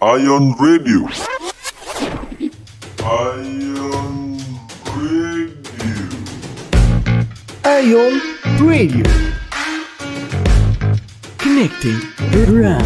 Ion Radio. Ion Radio. Ion Radio. Connecting the realm.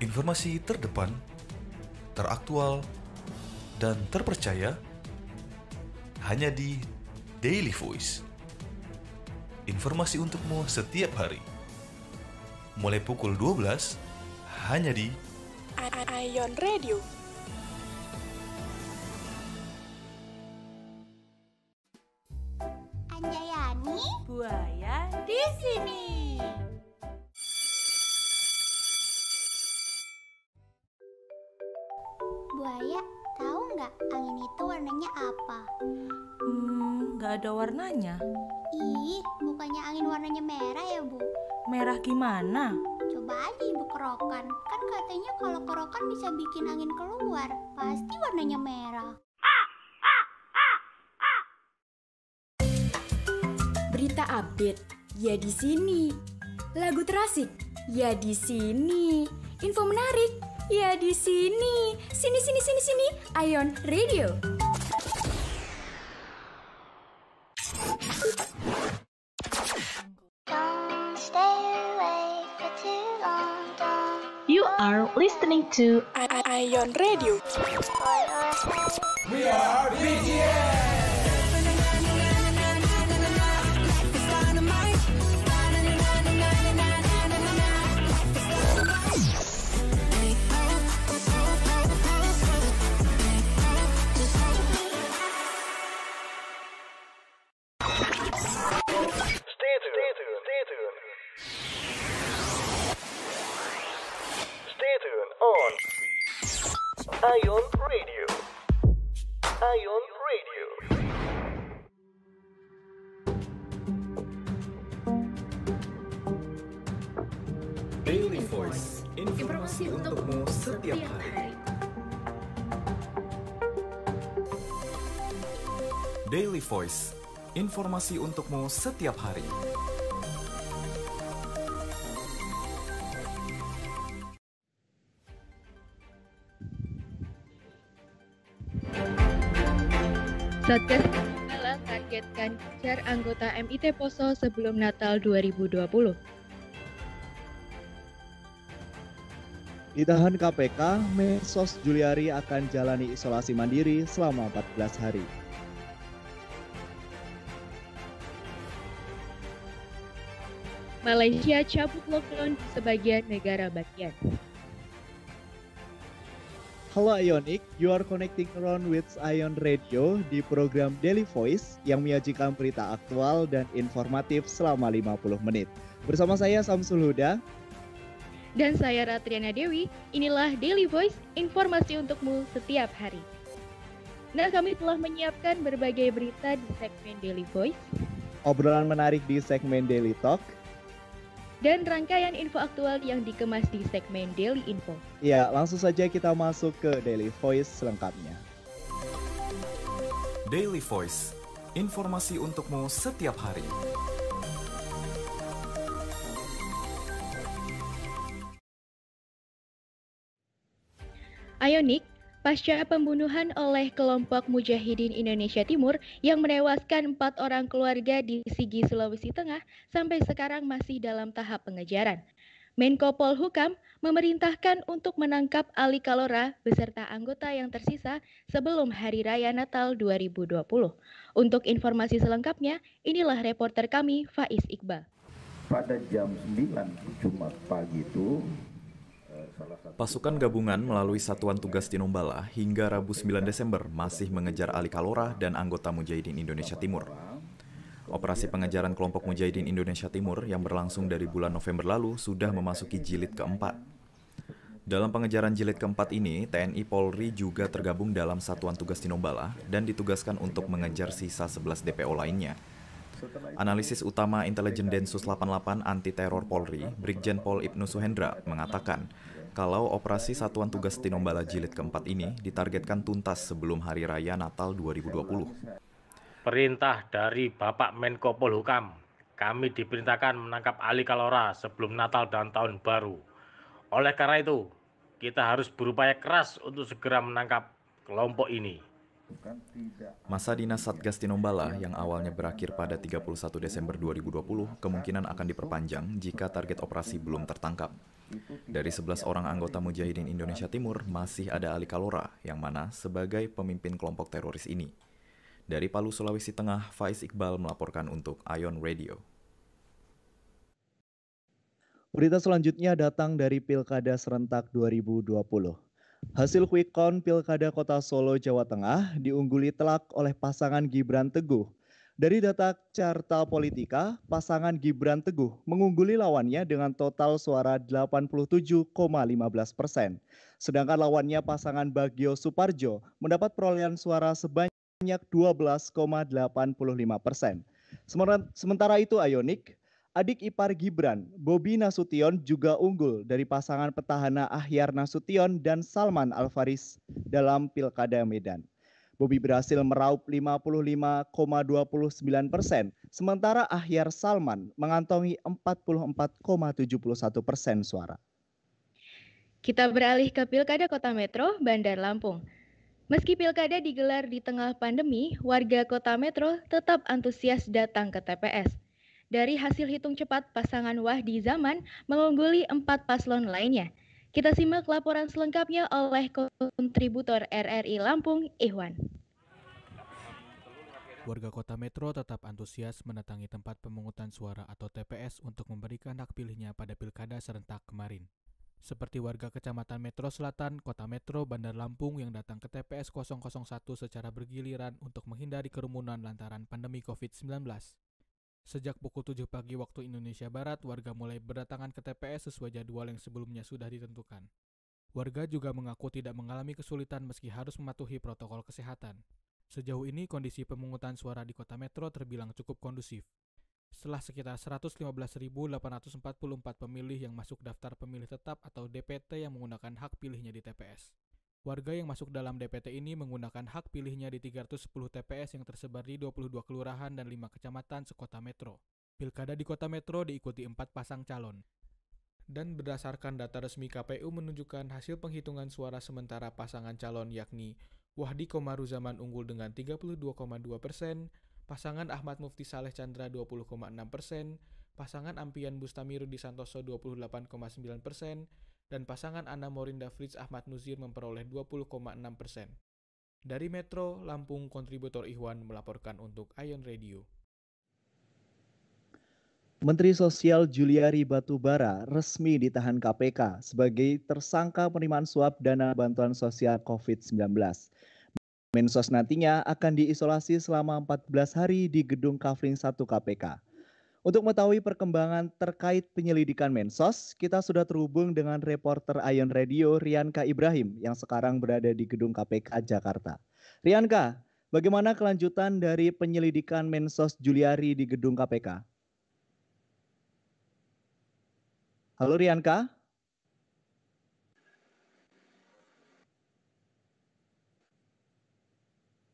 Informasi terdepan, teraktual, dan terpercaya hanya di Daily Voice. Informasi untukmu setiap hari. Mulai pukul 12, hanya di Ion Radio. Anjayani, Buaya di sini. Buaya, tahu nggak angin itu warnanya apa? Nggak ada warnanya. Ih, bukannya angin warnanya merah ya, Bu? Merah gimana? Coba aja Ibu kerokan. Kan katanya kalau kerokan bisa bikin angin keluar. Pasti warnanya merah. Berita update, ya di sini. Lagu terasik, ya di sini. Info menarik, ya di sini. Sini. Ion Radio. You are listening to Ion Radio. We are BTS. Stay tuned on Ion Radio. Ion Radio. Daily Voice. Informasi untukmu setiap hari. Daily Voice. Informasi untukmu setiap hari. Satgas Malang targetkan kejar anggota MIT Poso sebelum Natal 2020. Ditahan KPK, Mensos Juliari akan jalani isolasi mandiri selama 14 hari. Malaysia cabut lockdown di sebagian negara bagian. Halo Ionic, you are connecting around with Ion Radio di program Daily Voice yang menyajikan berita aktual dan informatif selama 50 menit. Bersama saya Samsul Huda. Dan saya Ratriana Dewi, inilah Daily Voice, informasi untukmu setiap hari. Nah, kami telah menyiapkan berbagai berita di segmen Daily Voice, Obrolan menarik di segmen Daily Talk, dan rangkaian info aktual yang dikemas di segmen Daily Info. Ya, langsung saja kita masuk ke Daily Voice selengkapnya. Daily Voice, informasi untukmu setiap hari. Ionic, pasca pembunuhan oleh kelompok Mujahidin Indonesia Timur yang menewaskan 4 orang keluarga di Sigi, Sulawesi Tengah sampai sekarang masih dalam tahap pengejaran. Menko Polhukam memerintahkan untuk menangkap Ali Kalora beserta anggota yang tersisa sebelum Hari Raya Natal 2020. Untuk informasi selengkapnya, inilah reporter kami Faiz Iqbal. Pada jam 9 Jumat pagi itu, Pasukan gabungan melalui Satuan Tugas Tinombala hingga Rabu 9 Desember masih mengejar Ali Kalora dan anggota Mujahidin Indonesia Timur. Operasi pengejaran kelompok Mujahidin Indonesia Timur yang berlangsung dari bulan November lalu sudah memasuki jilid keempat. Dalam pengejaran jilid keempat ini, TNI Polri juga tergabung dalam Satuan Tugas Tinombala dan ditugaskan untuk mengejar sisa 11 DPO lainnya. Analisis utama Intelijen Densus 88 Anti Teror Polri, Brigjen Pol Ibnu Suhendra, mengatakan kalau operasi Satuan Tugas Tinombala jilid keempat ini ditargetkan tuntas sebelum Hari Raya Natal 2020. Perintah dari Bapak Menko Polhukam, kami diperintahkan menangkap Ali Kalora sebelum Natal dan Tahun Baru. Oleh karena itu, kita harus berupaya keras untuk segera menangkap kelompok ini. Masa dinas Satgas Tinombala yang awalnya berakhir pada 31 Desember 2020 kemungkinan akan diperpanjang jika target operasi belum tertangkap. Dari 11 orang anggota Mujahidin Indonesia Timur masih ada Ali Kalora yang mana sebagai pemimpin kelompok teroris ini. Dari Palu, Sulawesi Tengah, Faiz Iqbal melaporkan untuk Ion Radio. Berita selanjutnya datang dari Pilkada Serentak 2020. Hasil quick count Pilkada Kota Solo, Jawa Tengah diungguli telak oleh pasangan Gibran Teguh. Dari data Carta Politika, pasangan Gibran Teguh mengungguli lawannya dengan total suara 87,15%. Sedangkan lawannya pasangan Bagio Suparjo mendapat perolehan suara sebanyak 12,85%. Sementara itu Ionic, adik ipar Gibran, Bobi Nasution juga unggul dari pasangan petahana Ahyar Nasution dan Salman Al-Faris dalam Pilkada Medan. Bobi berhasil meraup 55,29%, sementara Ahyar Salman mengantongi 44,71% suara. Kita beralih ke Pilkada Kota Metro, Bandar Lampung. Meski pilkada digelar di tengah pandemi, warga Kota Metro tetap antusias datang ke TPS. Dari hasil hitung cepat, pasangan Wahdi Zaman mengungguli 4 paslon lainnya. Kita simak laporan selengkapnya oleh kontributor RRI Lampung, Ikhwan. Warga Kota Metro tetap antusias mendatangi tempat pemungutan suara atau TPS untuk memberikan hak pilihnya pada pilkada serentak kemarin. Seperti warga Kecamatan Metro Selatan, Kota Metro, Bandar Lampung yang datang ke TPS 001 secara bergiliran untuk menghindari kerumunan lantaran pandemi COVID-19. Sejak pukul 7 pagi waktu Indonesia Barat, warga mulai berdatangan ke TPS sesuai jadwal yang sebelumnya sudah ditentukan. Warga juga mengaku tidak mengalami kesulitan meski harus mematuhi protokol kesehatan. Sejauh ini kondisi pemungutan suara di Kota Metro terbilang cukup kondusif. Setelah sekitar 115.844 pemilih yang masuk daftar pemilih tetap atau DPT yang menggunakan hak pilihnya di TPS. Warga yang masuk dalam DPT ini menggunakan hak pilihnya di 310 TPS yang tersebar di 22 kelurahan dan 5 kecamatan sekota Metro. Pilkada di Kota Metro diikuti 4 pasang calon. Dan berdasarkan data resmi KPU menunjukkan hasil penghitungan suara sementara pasangan calon yakni Wahdi Komaruzaman unggul dengan 32,2%, pasangan Ahmad Mufti Saleh Chandra 20,6%, pasangan Ampian Bustamirudi Santoso 28,9%, dan pasangan Anna Morinda Fritz Ahmad Nuzir memperoleh 20,6%. Dari Metro, Lampung, kontributor Ikhwan melaporkan untuk Ion Radio. Menteri Sosial Juliari Batubara resmi ditahan KPK sebagai tersangka penerimaan suap dana bantuan sosial COVID-19. Mensos nantinya akan diisolasi selama 14 hari di gedung Kafling 1 KPK. Untuk mengetahui perkembangan terkait penyelidikan Mensos, kita sudah terhubung dengan reporter Ayon Radio Rianka Ibrahim yang sekarang berada di gedung KPK Jakarta. Rianka, bagaimana kelanjutan dari penyelidikan Mensos Juliari di gedung KPK? Halo Rianka.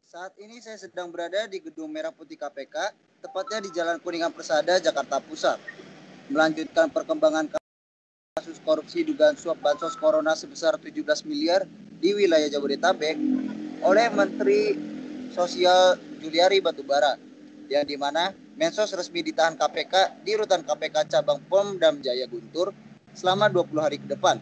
Saat ini saya sedang berada di Gedung Merah Putih KPK, tepatnya di Jalan Kuningan Persada, Jakarta Pusat. Melanjutkan perkembangan kasus korupsi dugaan suap bansos corona sebesar 17 miliar di wilayah Jabodetabek oleh Menteri Sosial Juliari Batubara, yang dimana Mensos resmi ditahan KPK di rutan KPK cabang Pom-Dam Jaya Guntur selama 20 hari ke depan.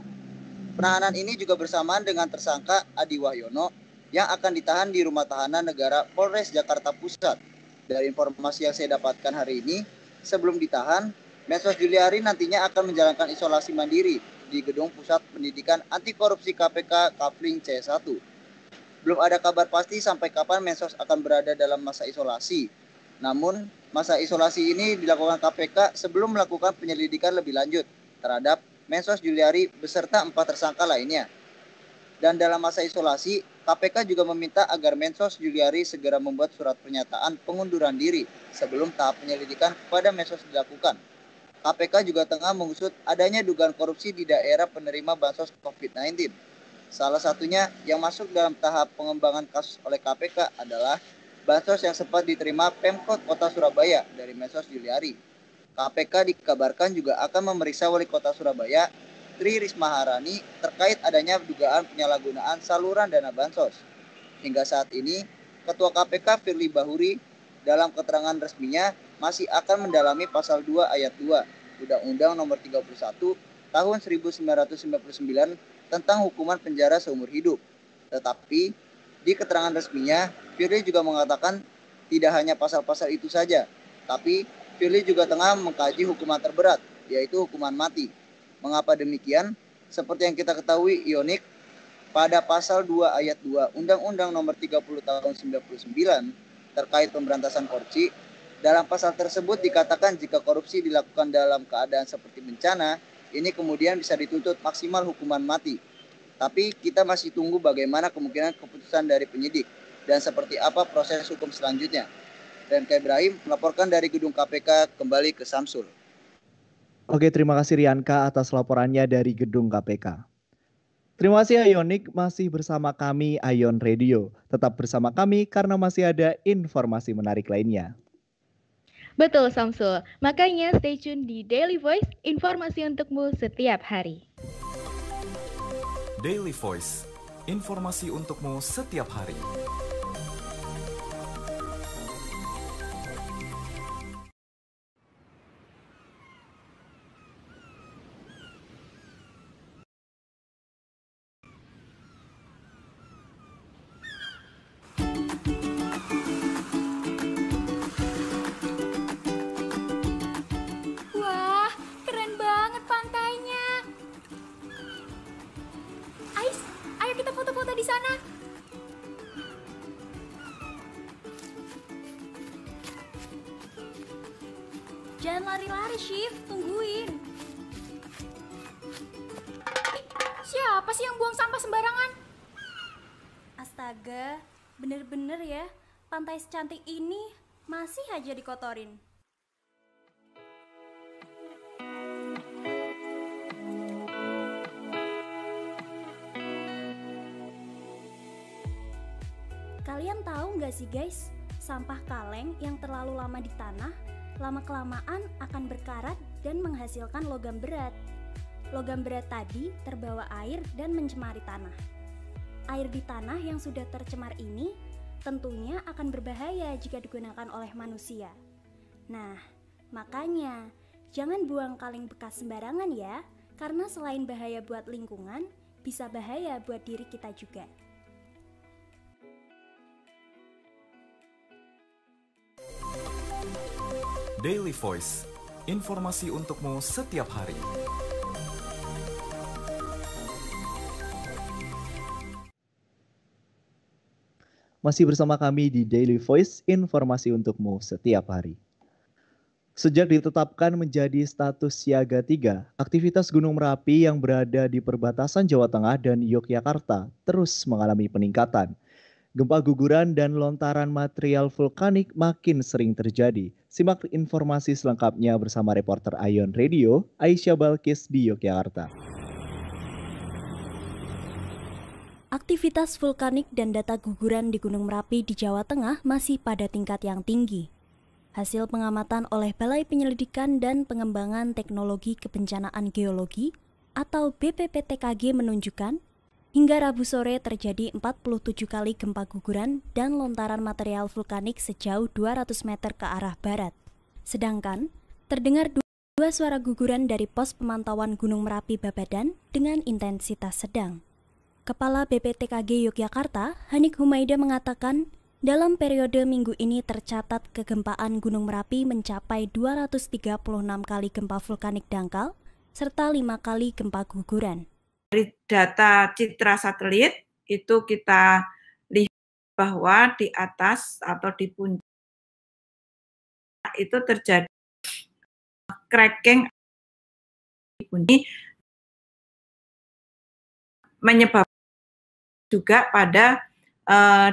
Penahanan ini juga bersamaan dengan tersangka Adi Wahyono yang akan ditahan di Rumah Tahanan Negara Polres Jakarta Pusat. Dari informasi yang saya dapatkan hari ini, sebelum ditahan, Mensos Juliari nantinya akan menjalankan isolasi mandiri di Gedung Pusat Pendidikan Anti Korupsi KPK Kafling C1. Belum ada kabar pasti sampai kapan Mensos akan berada dalam masa isolasi. Namun, masa isolasi ini dilakukan KPK sebelum melakukan penyelidikan lebih lanjut terhadap Mensos Juliari beserta 4 tersangka lainnya. Dan dalam masa isolasi, KPK juga meminta agar Mensos Juliari segera membuat surat pernyataan pengunduran diri sebelum tahap penyelidikan kepada Mensos dilakukan. KPK juga tengah mengusut adanya dugaan korupsi di daerah penerima bansos COVID-19. Salah satunya yang masuk dalam tahap pengembangan kasus oleh KPK adalah bansos yang sempat diterima Pemkot Kota Surabaya dari Mensos Juliari. KPK dikabarkan juga akan memeriksa Wali Kota Surabaya, Tri Risma Harani, terkait adanya dugaan penyalahgunaan saluran dana bansos. Hingga saat ini, Ketua KPK Firly Bahuri dalam keterangan resminya masih akan mendalami pasal 2 ayat 2 Undang-Undang Nomor 31 Tahun 1999 tentang hukuman penjara seumur hidup. Tetapi di keterangan resminya, Firly juga mengatakan tidak hanya pasal-pasal itu saja, tapi Firly juga tengah mengkaji hukuman terberat, yaitu hukuman mati. Mengapa demikian? Seperti yang kita ketahui, Ionik, pada pasal 2 ayat 2 Undang-Undang Nomor 30 Tahun 99 terkait pemberantasan korupsi, dalam pasal tersebut dikatakan jika korupsi dilakukan dalam keadaan seperti bencana, ini kemudian bisa dituntut maksimal hukuman mati. Tapi kita masih tunggu bagaimana kemungkinan keputusan dari penyidik dan seperti apa proses hukum selanjutnya. Rianka Ibrahim melaporkan dari gedung KPK kembali ke Samsul. Oke, terima kasih Rianka atas laporannya dari gedung KPK. Terima kasih Ayonik, masih bersama kami Ayon Radio. Tetap bersama kami karena masih ada informasi menarik lainnya. Betul Samsul, makanya stay tune di Daily Voice, informasi untukmu setiap hari. Daily Voice, informasi untukmu setiap hari. Wah, keren banget pantainya. Ais, ayo kita foto-foto di sana. Jangan lari-lari, Shift. Tungguin. Siapa sih yang buang sampah sembarangan? Astaga, bener-bener ya. Pantai secantik ini masih aja dikotorin. Kalian tahu nggak sih guys, sampah kaleng yang terlalu lama di tanah, lama-kelamaan akan berkarat dan menghasilkan logam berat. Logam berat tadi terbawa air dan mencemari tanah. Air di tanah yang sudah tercemar ini tentunya akan berbahaya jika digunakan oleh manusia. Nah, makanya jangan buang kaleng bekas sembarangan ya, karena selain bahaya buat lingkungan, bisa bahaya buat diri kita juga. Daily Voice, informasi untukmu setiap hari. Masih bersama kami di Daily Voice, informasi untukmu setiap hari. Sejak ditetapkan menjadi status siaga 3, aktivitas Gunung Merapi yang berada di perbatasan Jawa Tengah dan Yogyakarta terus mengalami peningkatan. Gempa guguran dan lontaran material vulkanik makin sering terjadi. Simak informasi selengkapnya bersama reporter Ayon Radio, Aisyah Balkis di Yogyakarta. Aktivitas vulkanik dan data guguran di Gunung Merapi di Jawa Tengah masih pada tingkat yang tinggi. Hasil pengamatan oleh Balai Penyelidikan dan Pengembangan Teknologi Kebencanaan Geologi atau BPPTKG menunjukkan, hingga Rabu sore terjadi 47 kali gempa guguran dan lontaran material vulkanik sejauh 200 meter ke arah barat. Sedangkan, terdengar dua suara guguran dari pos pemantauan Gunung Merapi Babadan dengan intensitas sedang. Kepala BPTKG Yogyakarta, Hanik Humaida mengatakan, dalam periode minggu ini tercatat kegempaan Gunung Merapi mencapai 236 kali gempa vulkanik dangkal, serta 5 kali gempa guguran. Dari data citra satelit, itu kita lihat bahwa di atas atau di puncak itu terjadi cracking bunyi menyebabkan juga pada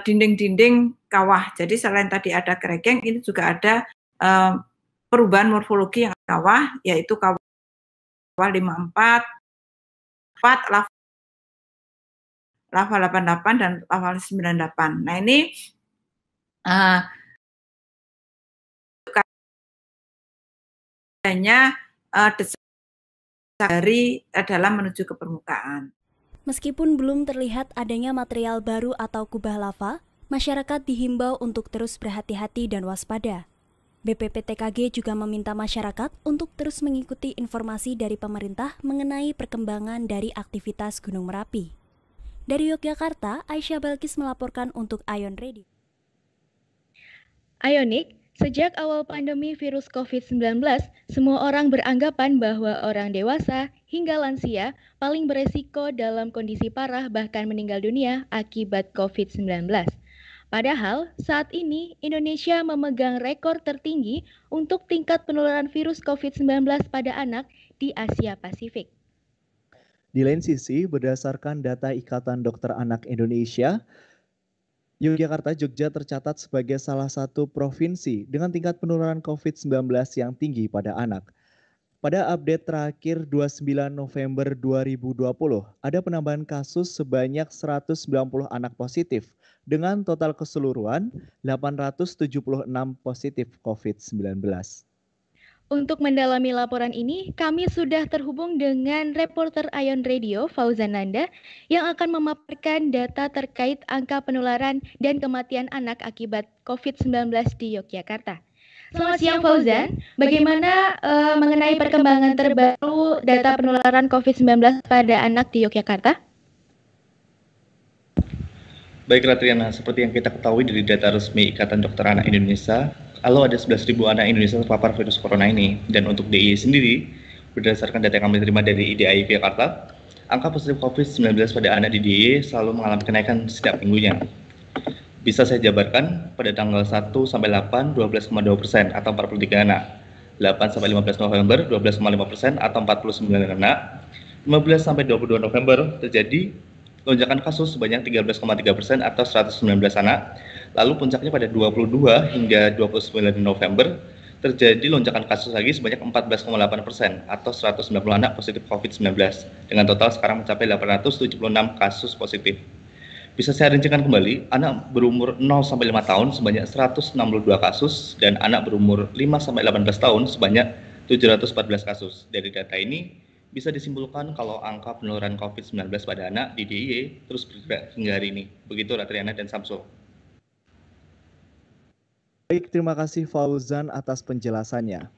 dinding-dinding kawah. Jadi selain tadi ada cracking, ini juga ada perubahan morfologi yang kawah, yaitu kawah 54, lava 88 dan lava 98. Nah ini hanya dari dalam menuju ke permukaan. Meskipun belum terlihat adanya material baru atau kubah lava, masyarakat dihimbau untuk terus berhati-hati dan waspada. BPPTKG juga meminta masyarakat untuk terus mengikuti informasi dari pemerintah mengenai perkembangan dari aktivitas Gunung Merapi. Dari Yogyakarta, Aisyah Balkis melaporkan untuk Ayon Radio. Ayonik, sejak awal pandemi virus COVID-19, semua orang beranggapan bahwa orang dewasa hingga lansia paling beresiko dalam kondisi parah bahkan meninggal dunia akibat COVID-19. Padahal saat ini Indonesia memegang rekor tertinggi untuk tingkat penularan virus COVID-19 pada anak di Asia Pasifik. Di lain sisi, berdasarkan data Ikatan Dokter Anak Indonesia, Yogyakarta, Jogja tercatat sebagai salah satu provinsi dengan tingkat penularan COVID-19 yang tinggi pada anak. Pada update terakhir 29 November 2020, ada penambahan kasus sebanyak 190 anak positif dengan total keseluruhan 876 positif COVID-19. Untuk mendalami laporan ini, kami sudah terhubung dengan reporter Ayon Radio, Fauzan Nanda, yang akan memaparkan data terkait angka penularan dan kematian anak akibat COVID-19 di Yogyakarta. Selamat siang Fauzan, bagaimana mengenai perkembangan terbaru data penularan COVID-19 pada anak di Yogyakarta? Baiklah Triana, seperti yang kita ketahui dari data resmi Ikatan Dokter Anak Indonesia, kalau ada 11.000 anak Indonesia terpapar virus corona ini, dan untuk DIY sendiri, berdasarkan data yang kami terima dari IDAI Jakarta, angka positif COVID-19 pada anak di DIY selalu mengalami kenaikan setiap minggunya. Bisa saya jabarkan, pada tanggal 1 sampai 8, 12,2% atau 43 anak. 8 sampai 15 November, 12,5% atau 49 anak. 15 sampai 22 November terjadi lonjakan kasus sebanyak 13,3% atau 119 anak. Lalu puncaknya pada 22 hingga 29 November terjadi lonjakan kasus lagi sebanyak 14,8% atau 190 anak positif COVID-19. Dengan total sekarang mencapai 876 kasus positif. Bisa saya rincikan kembali, anak berumur 0 sampai 5 tahun sebanyak 162 kasus dan anak berumur 5 sampai 18 tahun sebanyak 714 kasus. Dari data ini bisa disimpulkan kalau angka penularan COVID-19 pada anak di DIY terus bergerak hingga hari ini. Begitu Ratriana dan Samsul. Baik, terima kasih Fauzan atas penjelasannya.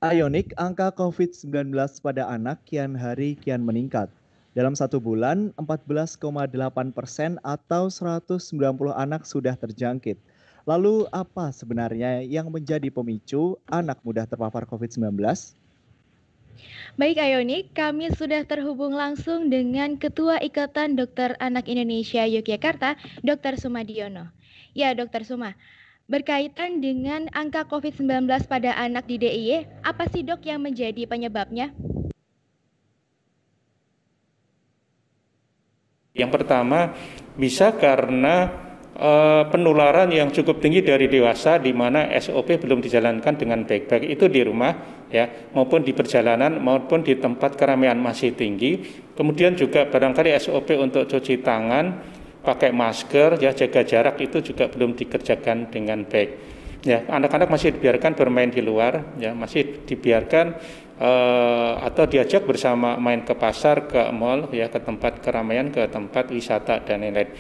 Ayonik, angka COVID-19 pada anak kian hari kian meningkat. Dalam 1 bulan, 14,8% atau 190 anak sudah terjangkit. Lalu apa sebenarnya yang menjadi pemicu anak mudah terpapar COVID-19? Baik Ayonik, kami sudah terhubung langsung dengan Ketua Ikatan Dokter Anak Indonesia Yogyakarta, Dr. Sumadiono. Ya, Dr. Suma, berkaitan dengan angka COVID-19 pada anak di DIY, apa sih dok yang menjadi penyebabnya? Yang pertama, bisa karena penularan yang cukup tinggi dari dewasa di mana SOP belum dijalankan dengan baik, baik itu di rumah ya maupun di perjalanan maupun di tempat keramaian masih tinggi. Kemudian juga barangkali SOP untuk cuci tangan, pakai masker, ya jaga jarak itu juga belum dikerjakan dengan baik. Ya, anak-anak masih dibiarkan bermain di luar, ya masih dibiarkan atau diajak bersama main ke pasar, ke mall, ya ke tempat keramaian, ke tempat wisata dan lain-lain.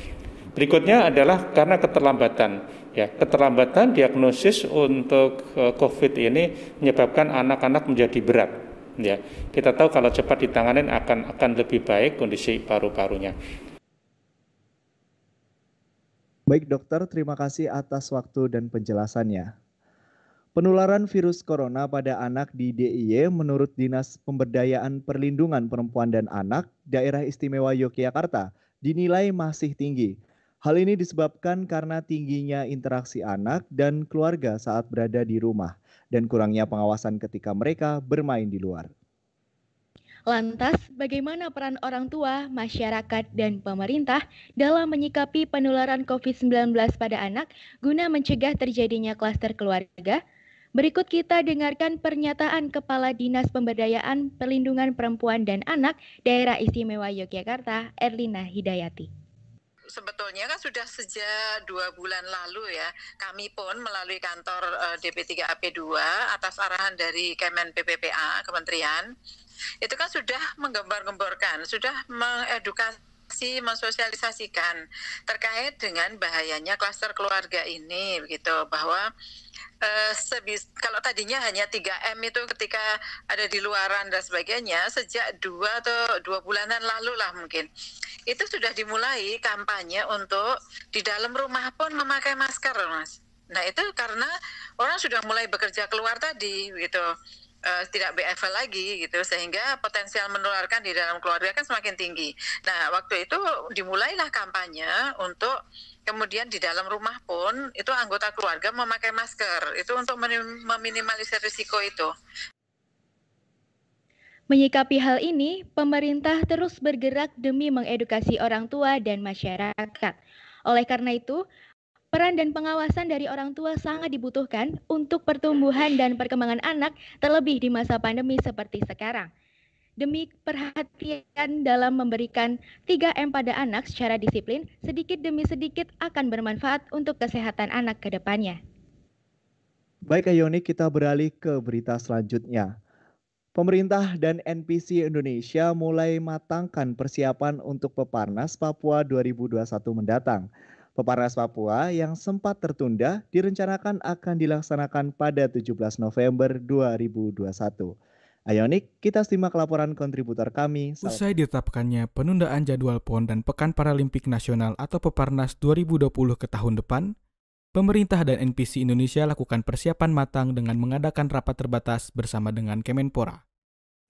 Berikutnya adalah karena keterlambatan, ya keterlambatan diagnosis untuk COVID ini menyebabkan anak-anak menjadi berat. Ya, kita tahu kalau cepat ditangani akan lebih baik kondisi paru-parunya. Baik dokter, terima kasih atas waktu dan penjelasannya. Penularan virus corona pada anak di DIY menurut Dinas Pemberdayaan Perlindungan Perempuan dan Anak Daerah Istimewa Yogyakarta dinilai masih tinggi. Hal ini disebabkan karena tingginya interaksi anak dan keluarga saat berada di rumah dan kurangnya pengawasan ketika mereka bermain di luar. Lantas, bagaimana peran orang tua, masyarakat, dan pemerintah dalam menyikapi penularan COVID-19 pada anak guna mencegah terjadinya klaster keluarga? Berikut kita dengarkan pernyataan Kepala Dinas Pemberdayaan Perlindungan Perempuan dan Anak Daerah Istimewa Yogyakarta, Erlina Hidayati. Sebetulnya kan sudah sejak 2 bulan lalu ya, kami pun melalui kantor DP3AP2 atas arahan dari Kemen PPPA, Kementerian, itu kan sudah menggembar-gemborkan, sudah mengedukasi, mensosialisasikan terkait dengan bahayanya klaster keluarga ini, begitu, bahwa kalau tadinya hanya 3M itu ketika ada di luaran dan sebagainya, sejak 2 atau 2 bulanan lalu lah mungkin, itu sudah dimulai kampanye untuk di dalam rumah pun memakai masker, Mas. Nah itu karena orang sudah mulai bekerja keluar tadi, gitu. Tidak BFL lagi gitu, sehingga potensial menularkan di dalam keluarga kan semakin tinggi. Nah waktu itu dimulailah kampanye untuk kemudian di dalam rumah pun itu anggota keluarga memakai masker, itu untuk meminimalisir risiko itu. Menyikapi hal ini, pemerintah terus bergerak demi mengedukasi orang tua dan masyarakat. Oleh karena itu, peran dan pengawasan dari orang tua sangat dibutuhkan untuk pertumbuhan dan perkembangan anak, terlebih di masa pandemi seperti sekarang. Demi perhatian dalam memberikan 3M pada anak secara disiplin, sedikit demi sedikit akan bermanfaat untuk kesehatan anak ke depannya. Baik Ayonik, kita beralih ke berita selanjutnya. Pemerintah dan NPC Indonesia mulai matangkan persiapan untuk Peparnas Papua 2021 mendatang. Peparnas Papua yang sempat tertunda direncanakan akan dilaksanakan pada 17 November 2021. Ayonik, kita simak laporan kontributor kami. Usai ditetapkannya penundaan jadwal PON dan Pekan Paralimpik Nasional atau Peparnas 2020 ke tahun depan, pemerintah dan NPC Indonesia lakukan persiapan matang dengan mengadakan rapat terbatas bersama dengan Kemenpora.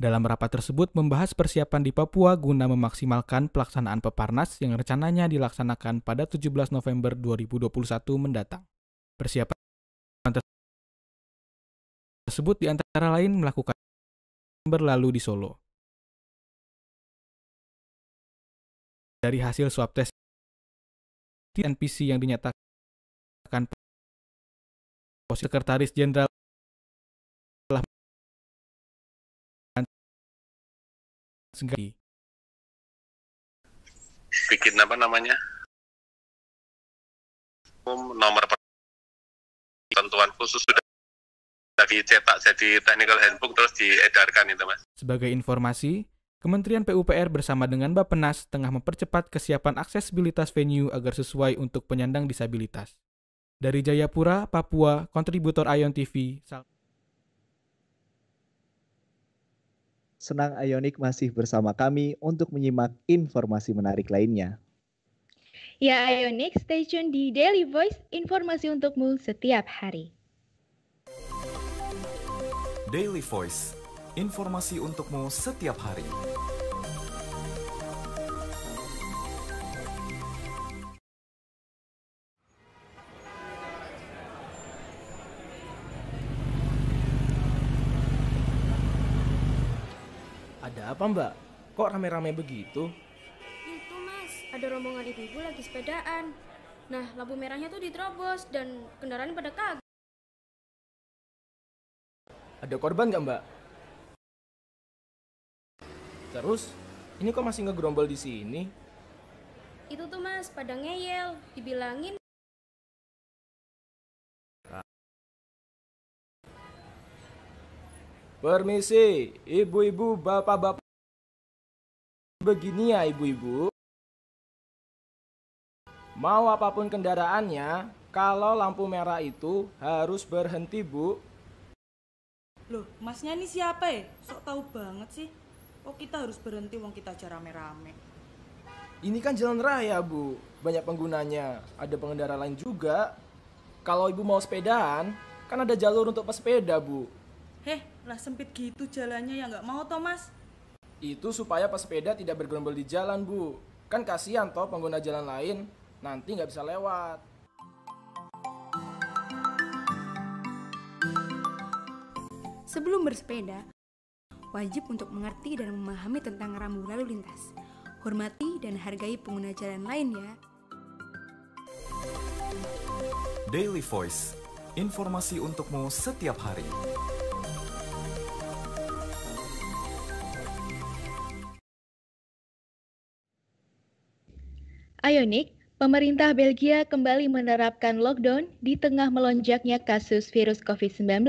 Dalam rapat tersebut membahas persiapan di Papua guna memaksimalkan pelaksanaan Peparnas yang rencananya dilaksanakan pada 17 November 2021 mendatang. Persiapan tersebut diantara lain melakukan berlalu di Solo. Dari hasil swab tes NPC yang dinyatakan Sekretaris Jenderal bikin apa namanya nomor ketentuan khusus sudah dicetak jadi technical handbook terus diedarkan itu Mas. Sebagai informasi, Kementerian PUPR bersama dengan Bappenas tengah mempercepat kesiapan aksesibilitas venue agar sesuai untuk penyandang disabilitas. Dari Jayapura, Papua, kontributor Ayon TV. Senang Ayonik masih bersama kami untuk menyimak informasi menarik lainnya. Ya Ionik, stay tune di Daily Voice, informasi untukmu setiap hari. Daily Voice, informasi untukmu setiap hari. Ada apa mbak? Kok rame-rame begitu? Itu mas, ada rombongan ibu-ibu lagi sepedaan. Nah, lampu merahnya tuh diterobos dan kendaraan pada kaget. Ada korban nggak mbak? Terus, ini kok masih ngegerombol di sini? Itu tuh mas, pada ngeyel, dibilangin. Permisi, ibu-ibu, bapak-bapak. Begini ya ibu-ibu. Mau apapun kendaraannya, kalau lampu merah itu harus berhenti, Bu. Loh, masnya ini siapa ya? Sok tahu banget sih. Kok kita harus berhenti wong kita aja rame-rame? Ini kan jalan raya, Bu. Banyak penggunanya. Ada pengendara lain juga. Kalau ibu mau sepedaan, kan ada jalur untuk pesepeda, Bu. Heh, lah sempit gitu jalannya ya nggak mau toh, Mas? Itu supaya pesepeda tidak bergerombol di jalan, Bu. Kan kasihan toh pengguna jalan lain, nanti nggak bisa lewat. Sebelum bersepeda, wajib untuk mengerti dan memahami tentang rambu lalu lintas. Hormati dan hargai pengguna jalan lain ya. Daily Voice, informasi untukmu setiap hari. Ionik, pemerintah Belgia kembali menerapkan lockdown di tengah melonjaknya kasus virus COVID-19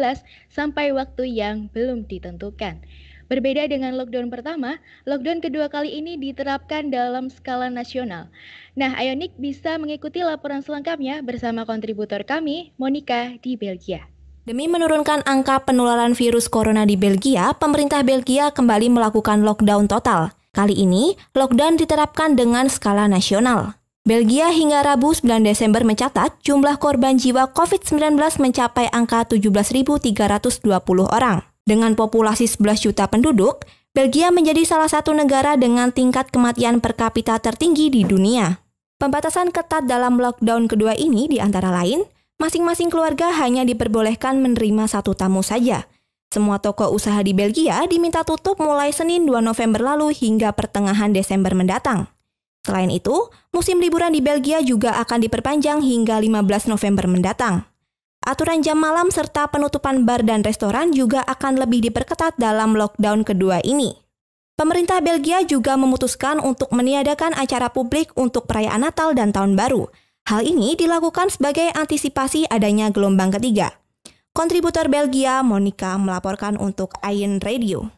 sampai waktu yang belum ditentukan. Berbeda dengan lockdown pertama, lockdown kedua kali ini diterapkan dalam skala nasional. Nah, Ionik bisa mengikuti laporan selengkapnya bersama kontributor kami, Monica di Belgia. Demi menurunkan angka penularan virus corona di Belgia, pemerintah Belgia kembali melakukan lockdown total. Kali ini, lockdown diterapkan dengan skala nasional. Belgia hingga Rabu 9 Desember mencatat jumlah korban jiwa COVID-19 mencapai angka 17.320 orang. Dengan populasi 11 juta penduduk, Belgia menjadi salah satu negara dengan tingkat kematian per kapita tertinggi di dunia. Pembatasan ketat dalam lockdown kedua ini di antara lain, masing-masing keluarga hanya diperbolehkan menerima satu tamu saja. Semua toko usaha di Belgia diminta tutup mulai Senin 2 November lalu hingga pertengahan Desember mendatang. Selain itu, musim liburan di Belgia juga akan diperpanjang hingga 15 November mendatang. Aturan jam malam serta penutupan bar dan restoran juga akan lebih diperketat dalam lockdown kedua ini. Pemerintah Belgia juga memutuskan untuk meniadakan acara publik untuk perayaan Natal dan Tahun Baru. Hal ini dilakukan sebagai antisipasi adanya gelombang ketiga. Kontributor Belgia, Monica, melaporkan untuk Ion Radio.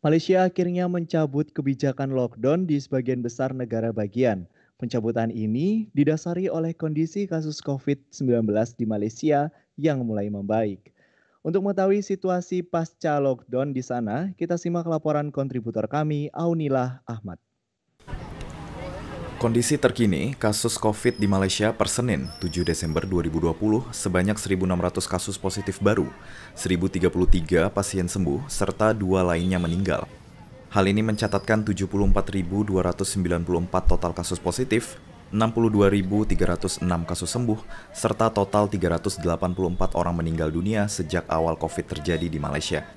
Malaysia akhirnya mencabut kebijakan lockdown di sebagian besar negara bagian. Pencabutan ini didasari oleh kondisi kasus COVID-19 di Malaysia yang mulai membaik. Untuk mengetahui situasi pasca lockdown di sana, kita simak laporan kontributor kami, Aunilah Ahmad. Kondisi terkini kasus COVID di Malaysia per Senin 7 Desember 2020 sebanyak 1.600 kasus positif baru, 1.033 pasien sembuh, serta 2 lainnya meninggal. Hal ini mencatatkan 74.294 total kasus positif, 62.306 kasus sembuh, serta total 384 orang meninggal dunia sejak awal COVID terjadi di Malaysia.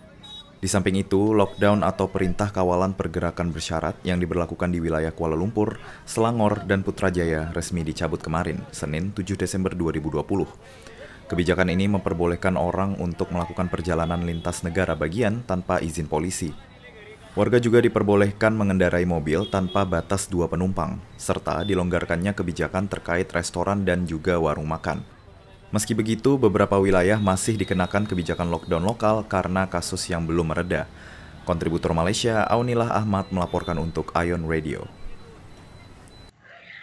Di samping itu, lockdown atau perintah kawalan pergerakan bersyarat yang diberlakukan di wilayah Kuala Lumpur, Selangor, dan Putrajaya resmi dicabut kemarin, Senin 7 Desember 2020. Kebijakan ini memperbolehkan orang untuk melakukan perjalanan lintas negara bagian tanpa izin polisi. Warga juga diperbolehkan mengendarai mobil tanpa batas 2 penumpang, serta dilonggarkannya kebijakan terkait restoran dan juga warung makan. Meski begitu, beberapa wilayah masih dikenakan kebijakan lockdown lokal karena kasus yang belum mereda. Kontributor Malaysia, Aunilah Ahmad melaporkan untuk Ion Radio.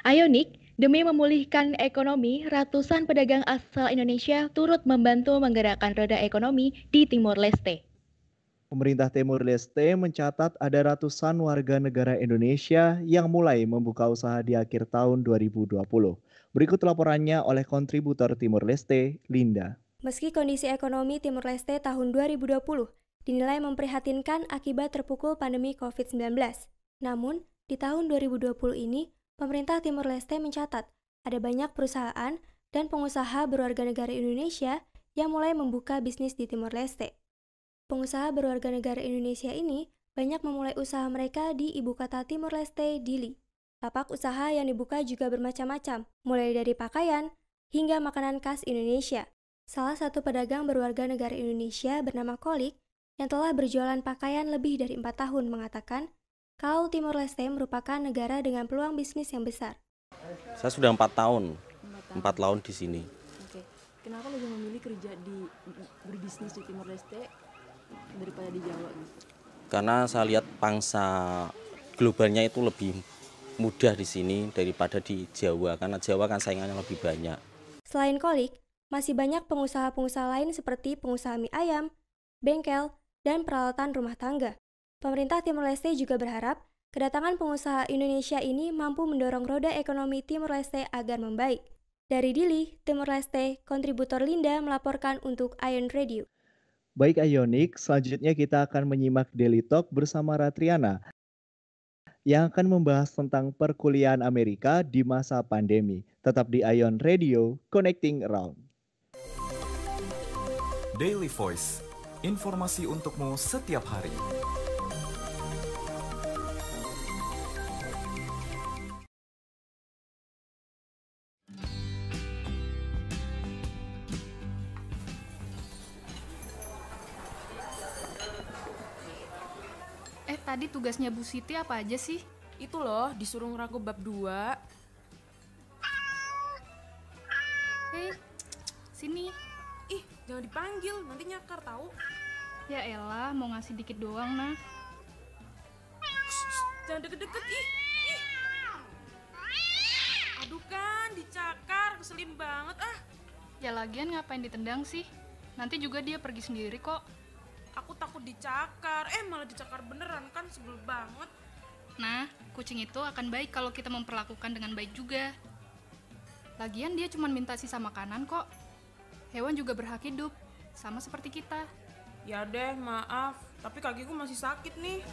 Ionik, demi memulihkan ekonomi, ratusan pedagang asal Indonesia turut membantu menggerakkan roda ekonomi di Timor Leste. Pemerintah Timur Leste mencatat ada ratusan warga negara Indonesia yang mulai membuka usaha di akhir tahun 2020. Berikut laporannya oleh kontributor Timur Leste, Linda. Meski kondisi ekonomi Timur Leste tahun 2020 dinilai memprihatinkan akibat terpukul pandemi COVID-19, namun di tahun 2020 ini, pemerintah Timur Leste mencatat ada banyak perusahaan dan pengusaha berwarga negara Indonesia yang mulai membuka bisnis di Timor Leste. Pengusaha berwarga negara Indonesia ini banyak memulai usaha mereka di ibu kota Timor Leste, Dili. Lapak usaha yang dibuka juga bermacam-macam, mulai dari pakaian hingga makanan khas Indonesia. Salah satu pedagang berwarga negara Indonesia bernama Kolik yang telah berjualan pakaian lebih dari 4 tahun mengatakan kalau Timor Leste merupakan negara dengan peluang bisnis yang besar. Saya sudah 4 tahun di sini. Oke. Kenapa lebih memilih kerja berbisnis di Timor Leste daripada di Jawa? Karena saya lihat pangsa globalnya itu lebih mudah di sini daripada di Jawa, karena Jawa kan saingannya lebih banyak. Selain Kolik, masih banyak pengusaha-pengusaha lain seperti pengusaha mie ayam, bengkel, dan peralatan rumah tangga. Pemerintah Timor Leste juga berharap kedatangan pengusaha Indonesia ini mampu mendorong roda ekonomi Timor Leste agar membaik. Dari Dili, Timor Leste, kontributor Linda melaporkan untuk Ion Radio. Baik Ionik, selanjutnya kita akan menyimak Daily Talk bersama Ratriana yang akan membahas tentang perkuliahan Amerika di masa pandemi. Tetap di Ion Radio, Connecting Around. Daily Voice, informasi untukmu setiap hari. Tadi tugasnya Bu Siti apa aja sih? Itu loh, disuruh ngerangkum bab 2. Sini. Ih, jangan dipanggil, nanti nyakar tahu. Ya elah, mau ngasih dikit doang, nah. Jangan deket-deket, ih. Aduh kan, dicakar, keselin banget ah. Ya lagian ngapain ditendang sih? Nanti juga dia pergi sendiri kok. Aku takut dicakar, malah dicakar beneran kan, sebel banget. Nah, kucing itu akan baik kalau kita memperlakukan dengan baik juga. Lagian dia cuma minta sisa makanan kok. Hewan juga berhak hidup, sama seperti kita. Ya deh, maaf, tapi kakiku masih sakit nih.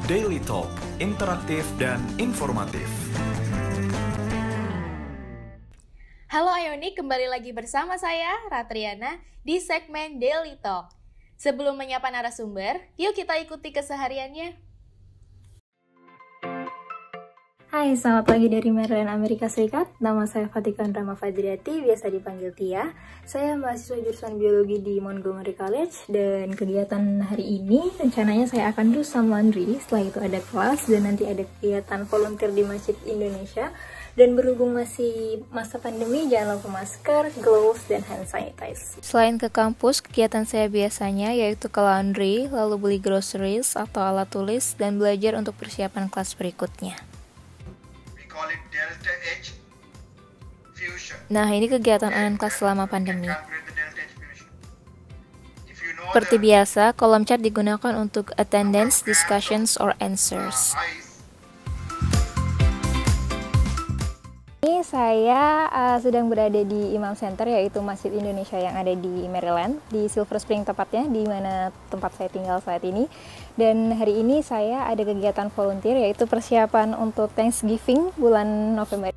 Daily Talk, interaktif dan informatif. Halo Ionik, kembali lagi bersama saya, Ratriana, di segmen Daily Talk. Sebelum menyapa narasumber, yuk kita ikuti kesehariannya. Hai, selamat pagi dari Maryland, Amerika Serikat. Nama saya Fatikan Rama Fadriati, biasa dipanggil Tia. Saya mahasiswa jurusan biologi di Montgomery College, dan kegiatan hari ini rencananya saya akan do some laundry. Setelah itu ada kelas, dan nanti ada kegiatan volunteer di Masjid Indonesia. Dan berhubung masih masa pandemi, jangan lupa masker, gloves, dan hand sanitizer. Selain ke kampus, kegiatan saya biasanya yaitu ke laundry, lalu beli groceries atau alat tulis, dan belajar untuk persiapan kelas berikutnya. Nah, ini kegiatan online kelas selama pandemi. Seperti biasa, kolom chat digunakan untuk attendance, discussions, or answers. Ini saya sedang berada di Imam Center, yaitu Masjid Indonesia yang ada di Maryland, di Silver Spring tepatnya, di mana tempat saya tinggal saat ini. Dan hari ini saya ada kegiatan volunteer, yaitu persiapan untuk Thanksgiving bulan November.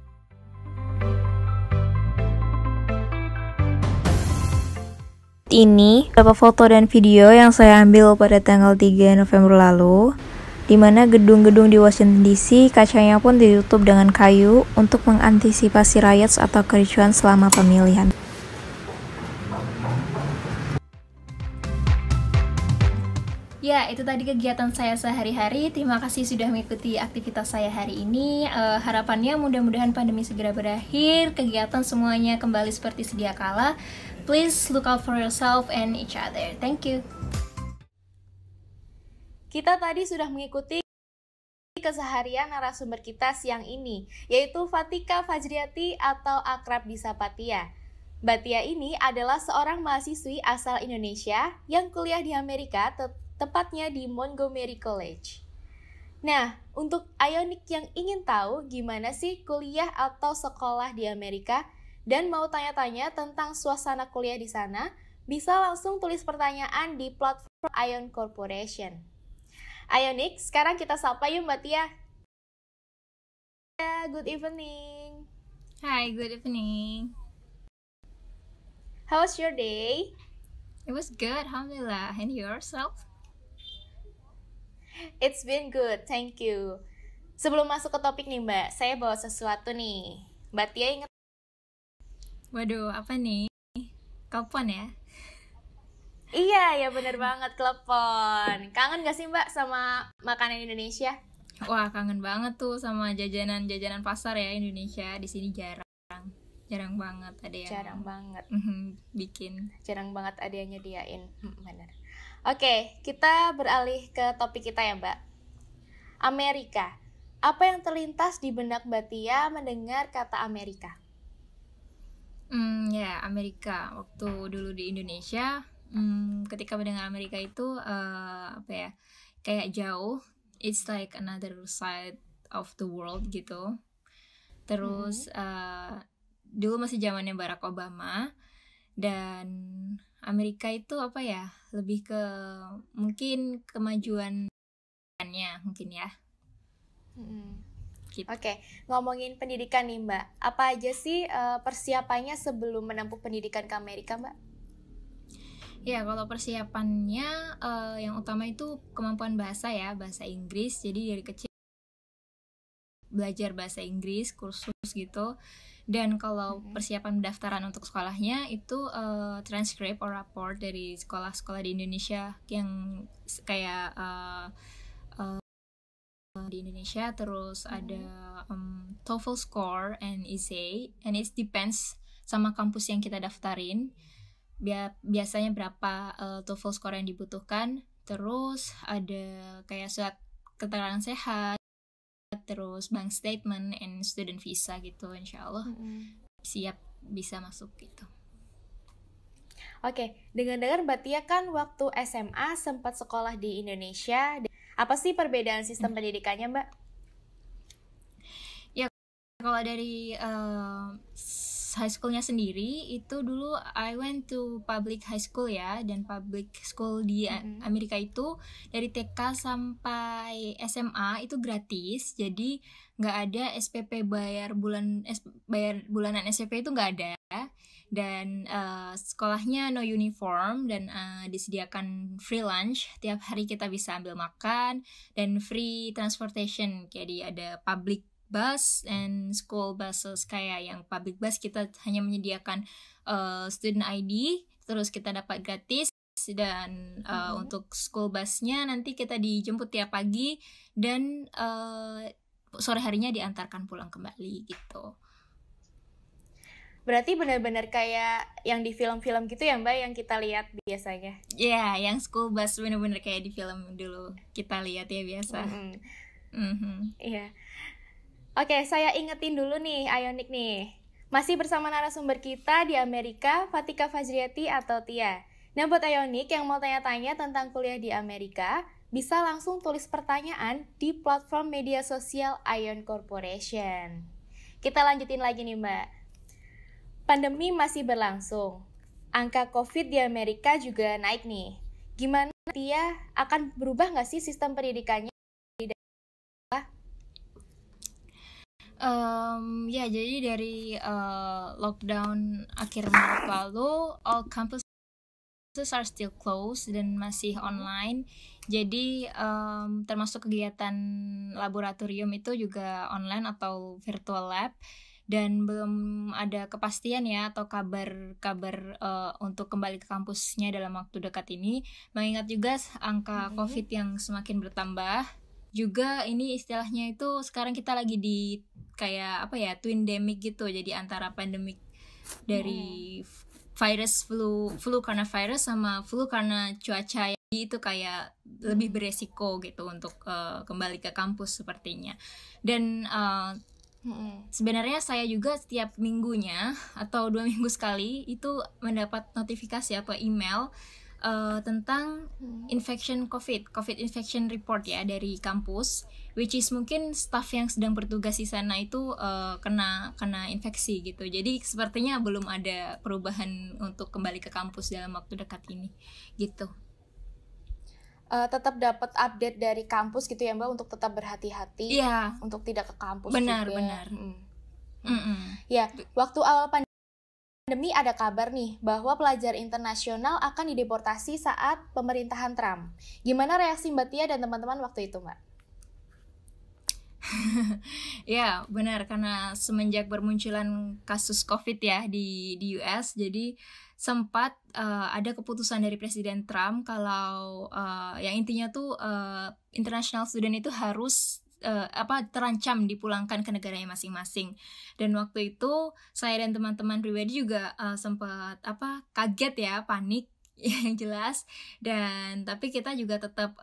Ini beberapa foto dan video yang saya ambil pada tanggal 3 November lalu, di mana gedung-gedung di Washington DC kacanya pun ditutup dengan kayu untuk mengantisipasi riots atau kericuhan selama pemilihan. Ya, itu tadi kegiatan saya sehari-hari. Terima kasih sudah mengikuti aktivitas saya hari ini. Harapannya mudah-mudahan pandemi segera berakhir, kegiatan semuanya kembali seperti sedia kala. Please look out for yourself and each other. Thank you. Kita tadi sudah mengikuti keseharian narasumber kita siang ini, yaitu Fatika Fajriati atau akrab disapa Tia. Mbak Tia ini adalah seorang mahasiswi asal Indonesia yang kuliah di Amerika, tepatnya di Montgomery College. Nah, untuk Ionik yang ingin tahu gimana sih kuliah atau sekolah di Amerika dan mau tanya-tanya tentang suasana kuliah di sana, bisa langsung tulis pertanyaan di platform Ion Corporation. Ionik, sekarang kita sapa yuk Mbak Tia. Good evening. Hi, good evening. How was your day? It was good, alhamdulillah. And yourself? It's been good, thank you. Sebelum masuk ke topik nih Mbak, saya bawa sesuatu nih. Mbak Tia ingat? Waduh, apa nih? Telepon ya? Iya, ya bener banget, telepon. Kangen gak sih Mbak sama makanan Indonesia? Wah, kangen banget tuh sama jajanan pasar ya Indonesia. Di sini jarang banget ada yang jarang banget bikin. Jarang banget ada yang nyediain. Bener. Oke, kita beralih ke topik kita ya Mbak. Amerika. Apa yang terlintas di benak Mbak Tia mendengar kata Amerika? Ya, Amerika. Waktu dulu di Indonesia, ketika mendengar Amerika itu kayak jauh. It's like another side of the world gitu. Terus dulu masih zamannya Barack Obama, dan Amerika itu lebih ke mungkin kemajuannya mungkin ya. Gitu. Oke, ngomongin pendidikan nih Mbak, apa aja sih persiapannya sebelum menempuh pendidikan ke Amerika Mbak? Ya, kalau persiapannya yang utama itu kemampuan bahasa ya, bahasa Inggris. Jadi dari kecil belajar bahasa Inggris, kursus gitu. Dan kalau persiapan pendaftaran untuk sekolahnya itu transkrip or report dari sekolah-sekolah di Indonesia yang kayak di Indonesia. Terus ada TOEFL score and essay, and it depends sama kampus yang kita daftarin. Biasanya berapa TOEFL score yang dibutuhkan. Terus ada kayak surat keterangan sehat, terus bank statement and student visa gitu. Insya Allah siap bisa masuk gitu. Oke, dengar-dengar Mbak Tia kan waktu SMA sempat sekolah di Indonesia. Apa sih perbedaan sistem pendidikannya Mbak? Ya, kalau dari high schoolnya sendiri itu dulu I went to public high school ya, dan public school di Amerika itu dari TK sampai SMA itu gratis, jadi nggak ada SPP bayar bulanan SPP itu nggak ada, dan sekolahnya no uniform, dan disediakan free lunch, tiap hari kita bisa ambil makan, dan free transportation, jadi ada public bus and school buses. Kayak yang public bus kita hanya menyediakan student ID, terus kita dapat gratis, dan untuk school busnya nanti kita dijemput tiap pagi, dan sore harinya diantarkan pulang kembali gitu. Berarti benar-benar kayak yang di film-film gitu ya Mbak, yang kita lihat biasanya? Iya, yang school bus benar-benar kayak di film dulu kita lihat ya biasa. Iya. Oke, saya ingetin dulu nih, Ionik nih. Masih bersama narasumber kita di Amerika, Fatika Fajriati atau Tia. Nah, buat Ionik yang mau tanya-tanya tentang kuliah di Amerika, bisa langsung tulis pertanyaan di platform media sosial Ion Corporation. Kita lanjutin lagi nih, Mbak. Pandemi masih berlangsung. Angka COVID di Amerika juga naik nih. Gimana Tia, akan berubah nggak sih sistem pendidikannya? Ya, jadi dari lockdown akhir Maret lalu, all campuses are still closed dan masih online. Jadi termasuk kegiatan laboratorium itu juga online atau virtual lab, dan belum ada kepastian ya atau kabar untuk kembali ke kampusnya dalam waktu dekat ini. Mengingat juga angka COVID yang semakin bertambah. Juga ini istilahnya itu sekarang kita lagi di kayak twindemic gitu, jadi antara pandemik dari virus flu karena virus sama flu karena cuaca itu kayak lebih beresiko gitu untuk kembali ke kampus sepertinya. Dan sebenarnya saya juga setiap minggunya atau 2 minggu sekali itu mendapat notifikasi atau email tentang infection COVID infection report ya dari kampus, which is mungkin staff yang sedang bertugas di sana itu kena infeksi gitu. Jadi sepertinya belum ada perubahan untuk kembali ke kampus dalam waktu dekat ini gitu. Tetap dapat update dari kampus gitu ya Mbak, untuk tetap berhati-hati, untuk tidak ke kampus benar. Ya, waktu awal pandemi ada kabar nih bahwa pelajar internasional akan dideportasi saat pemerintahan Trump. Gimana reaksi Mbak Tia dan teman-teman waktu itu, Mbak? Ya, benar, karena semenjak bermunculan kasus COVID ya di US, jadi sempat ada keputusan dari Presiden Trump kalau yang intinya tuh international student itu harus terancam dipulangkan ke negaranya masing-masing. Dan waktu itu saya dan teman-teman pribadi juga sempat kaget ya, panik yang jelas. Dan tapi kita juga tetap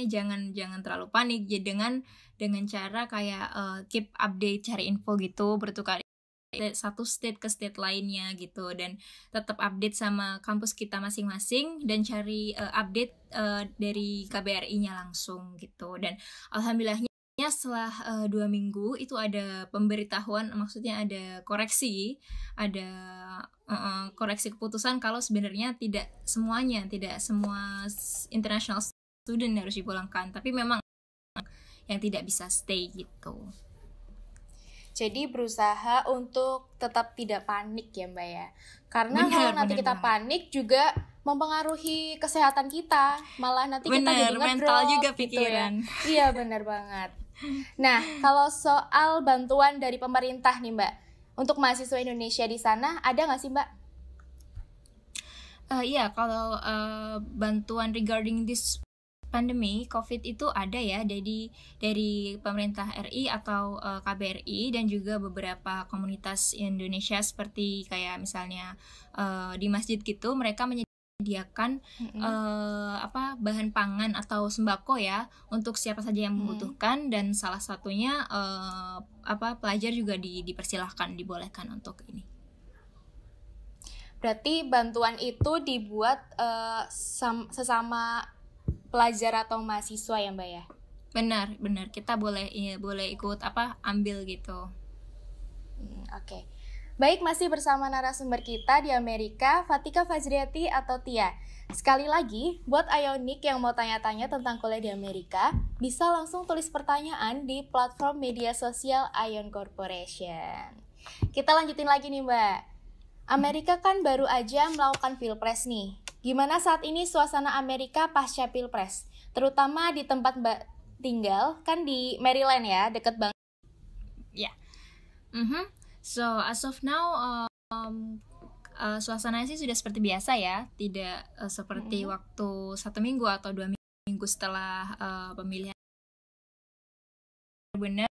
jangan terlalu panik ya, dengan cara kayak keep update, cari info gitu, bertukar satu state ke state lainnya gitu, dan tetap update sama kampus kita masing-masing dan cari update dari KBRI-nya langsung gitu. Dan alhamdulillahnya setelah 2 minggu itu ada pemberitahuan, maksudnya ada koreksi keputusan kalau sebenarnya tidak semua international student harus dipulangkan, tapi memang yang tidak bisa stay gitu. Jadi berusaha untuk tetap tidak panik ya Mbak ya. Karena kalau nanti kita panik juga mempengaruhi kesehatan kita. Malah nanti kita jadi ngedrop mental juga gitu pikiran. Ya. Iya benar banget. Nah, kalau soal bantuan dari pemerintah nih Mbak, untuk mahasiswa Indonesia di sana ada nggak sih Mbak? Iya, kalau bantuan regarding this pandemi COVID itu ada ya, dari pemerintah RI atau KBRI dan juga beberapa komunitas Indonesia seperti kayak misalnya di masjid gitu, mereka menyediakan bahan pangan atau sembako ya untuk siapa saja yang membutuhkan, dan salah satunya pelajar juga dipersilahkan, dibolehkan untuk ini. Berarti bantuan itu dibuat sesama pelajar atau mahasiswa ya Mbak ya? Benar, kita boleh ikut ambil gitu. Oke. Baik, masih bersama narasumber kita di Amerika, Fatika Fajriati atau Tia. Sekali lagi, buat Ionik yang mau tanya-tanya tentang kuliah di Amerika, bisa langsung tulis pertanyaan di platform media sosial Ion Corporation. Kita lanjutin lagi nih Mbak. Amerika kan baru aja melakukan Pilpres nih. Gimana saat ini suasana Amerika pasca Pilpres? Terutama di tempat Mbak tinggal, kan di Maryland ya, deket banget. Ya. So, as of now, suasananya sih sudah seperti biasa ya. Tidak seperti waktu 1 minggu atau 2 minggu setelah pemilihan. Benar.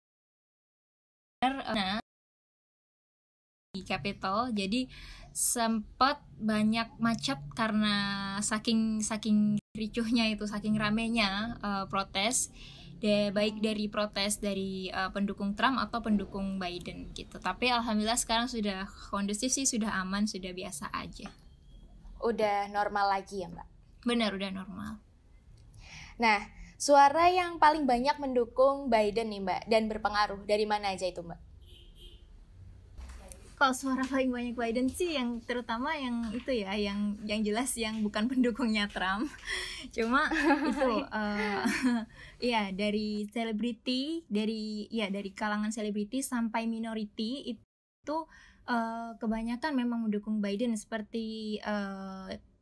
Di Capitol, jadi sempat banyak macet karena saking ricuhnya itu, saking ramenya protes, baik dari protes dari pendukung Trump atau pendukung Biden gitu. Tapi alhamdulillah sekarang sudah kondusif sih, sudah aman, sudah biasa aja. Udah normal lagi ya Mbak? Benar, udah normal. Nah, suara yang paling banyak mendukung Biden nih Mbak dan berpengaruh dari mana aja itu Mbak? Kalau suara paling banyak Biden sih yang terutama yang itu ya, yang jelas yang bukan pendukungnya Trump. Cuma itu ya dari selebriti, dari kalangan selebriti sampai minority itu kebanyakan memang mendukung Biden, seperti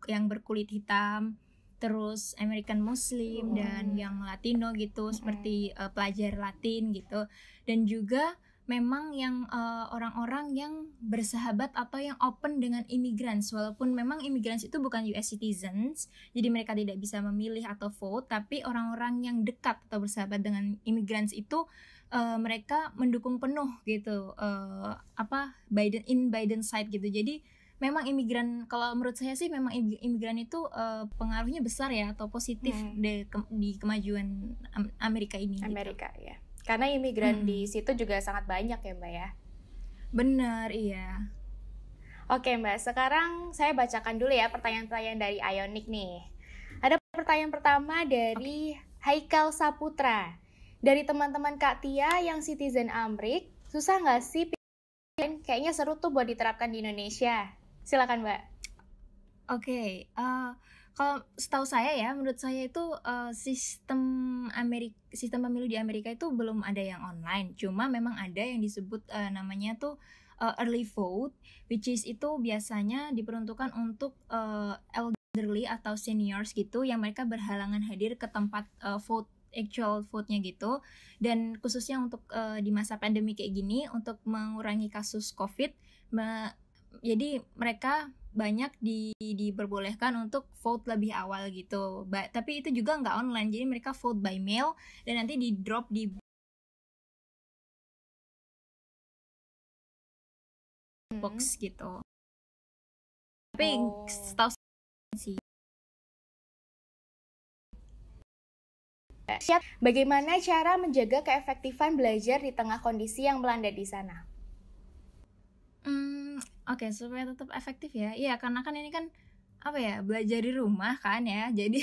yang berkulit hitam, terus American Muslim dan yang Latino gitu, seperti pelajar Latin gitu, dan juga memang yang orang-orang yang bersahabat atau yang open dengan immigrants, walaupun memang immigrants itu bukan US citizens, jadi mereka tidak bisa memilih atau vote, tapi orang-orang yang dekat atau bersahabat dengan immigrants itu mereka mendukung penuh gitu, Biden side gitu. Jadi memang imigran, kalau menurut saya sih memang imigran itu pengaruhnya besar ya, atau positif di kemajuan Amerika ini. Amerika gitu. Ya, karena imigran di situ juga sangat banyak ya Mbak ya. Benar, iya. Oke Mbak, sekarang saya bacakan dulu ya pertanyaan-pertanyaan dari Ionic nih. Ada pertanyaan pertama dari Haikal Saputra. Dari teman-teman Kak Tia yang citizen Amrik, susah nggak sih? Kayaknya seru tuh buat diterapkan di Indonesia. Silakan Mbak. Oke, kalau setahu saya ya, menurut saya itu sistem pemilu di Amerika itu belum ada yang online. Cuma memang ada yang disebut namanya tuh early vote, which is itu biasanya diperuntukkan untuk elderly atau seniors gitu, yang mereka berhalangan hadir ke tempat actual vote-nya gitu. Dan khususnya untuk di masa pandemi kayak gini, untuk mengurangi kasus COVID, jadi mereka banyak diperbolehkan untuk vote lebih awal gitu. Tapi itu juga nggak online, jadi mereka vote by mail dan nanti di drop di box gitu. Tapi setahu sih. Bagaimana cara menjaga keefektifan belajar di tengah kondisi yang melanda di sana? Oke, supaya tetap efektif ya. Iya, karena kan ini kan belajar di rumah kan ya. Jadi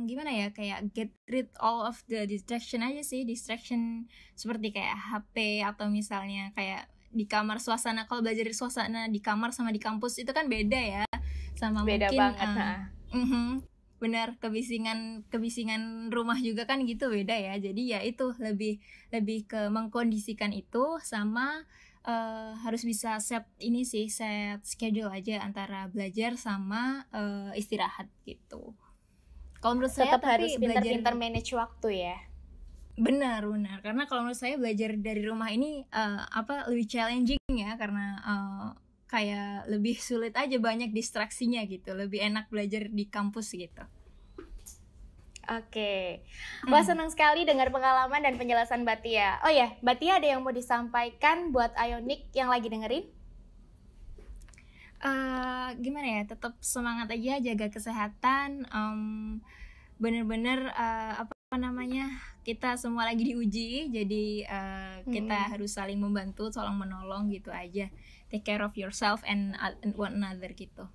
gimana ya, kayak get rid all of the distraction aja sih. Distraction seperti kayak HP atau misalnya kayak di kamar, suasana, kalau belajar di suasana di kamar sama di kampus itu kan beda ya. Sama beda mungkin banget. Benar, kebisingan rumah juga kan gitu, beda ya. Jadi ya itu lebih ke mengkondisikan itu, sama harus bisa set schedule aja antara belajar sama istirahat gitu. Kalau menurut saya tetap harus pintar-pintar manage waktu ya. Benar, karena kalau menurut saya belajar dari rumah ini lebih challenging ya, karena kayak lebih sulit aja, banyak distraksinya gitu. Lebih enak belajar di kampus gitu. Oke. Wah, senang sekali dengar pengalaman dan penjelasan Mbak Tia. Oh ya, Mbak Tia ada yang mau disampaikan buat Ionic yang lagi dengerin? Gimana ya, tetap semangat aja, jaga kesehatan. Bener-bener kita semua lagi diuji, jadi kita harus saling membantu, tolong menolong gitu aja. Take care of yourself and one another gitu.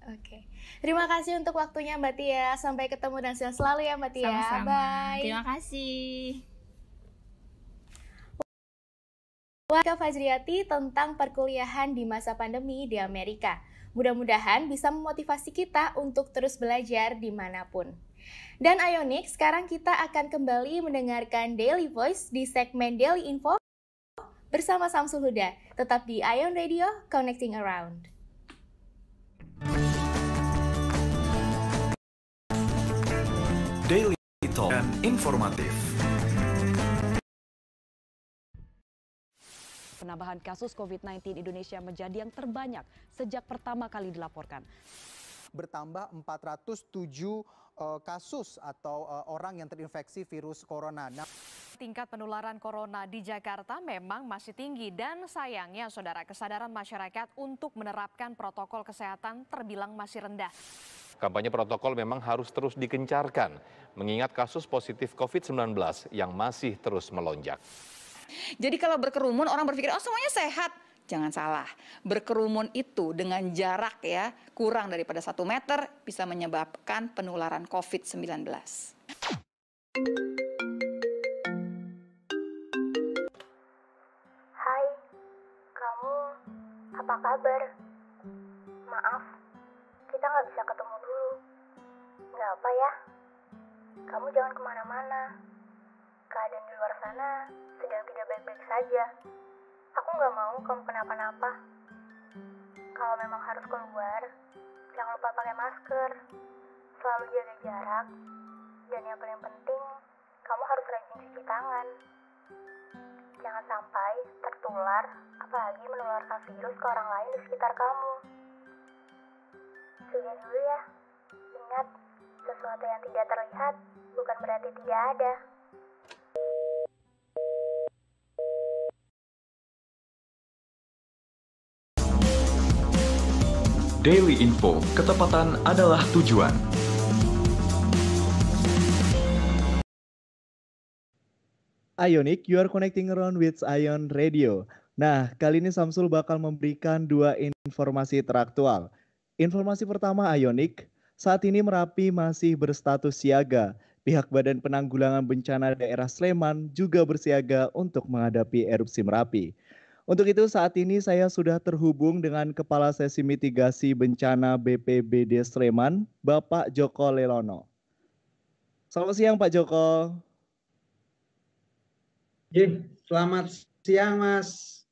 Oke. Terima kasih untuk waktunya Mbak Tia. Sampai ketemu dan sehat selalu ya Mbak Tia. Sama-sama. Bye. Terima kasih. Kak Fajriati tentang perkuliahan di masa pandemi di Amerika. Mudah-mudahan bisa memotivasi kita untuk terus belajar dimanapun. Dan Ionic, sekarang kita akan kembali mendengarkan Daily Voice di segmen Daily Info bersama Samsul Huda. Tetap di Ion Radio, Connecting Around. Daily Talk dan informatif. Penambahan kasus COVID-19 Indonesia menjadi yang terbanyak sejak pertama kali dilaporkan. Bertambah 407 kasus atau orang yang terinfeksi virus corona. Tingkat penularan corona di Jakarta memang masih tinggi dan sayangnya saudara, kesadaran masyarakat untuk menerapkan protokol kesehatan terbilang masih rendah. Kampanye protokol memang harus terus digencarkan mengingat kasus positif COVID-19 yang masih terus melonjak. Jadi kalau berkerumun orang berpikir semuanya sehat. Jangan salah, berkerumun itu dengan jarak ya kurang daripada 1 meter bisa menyebabkan penularan COVID-19. Hai, kamu apa kabar? Maaf, kita nggak bisa ketemu dulu. Nggak apa ya, kamu jangan kemana-mana. Keadaan di luar sana sedang tidak baik-baik saja. Aku nggak mau kamu kenapa-napa. Kalau memang harus keluar, jangan lupa pakai masker. Selalu jaga jarak. Dan yang paling penting, kamu harus rajin cuci tangan. Jangan sampai tertular, apalagi menularkan virus ke orang lain di sekitar kamu. Sudah dulu ya. Ingat, sesuatu yang tidak terlihat bukan berarti tidak ada. Daily Info, ketepatan adalah tujuan. Ionic, you are connecting around with Ion Radio. Nah, kali ini Samsul bakal memberikan dua informasi teraktual. Informasi pertama, Ionic, saat ini Merapi masih berstatus siaga. Pihak Badan Penanggulangan Bencana Daerah Sleman juga bersiaga untuk menghadapi erupsi Merapi. Untuk itu saat ini saya sudah terhubung dengan Kepala Sesi Mitigasi Bencana BPBD Sleman, Bapak Joko Lelono. Selamat siang Pak Joko. Selamat siang Mas.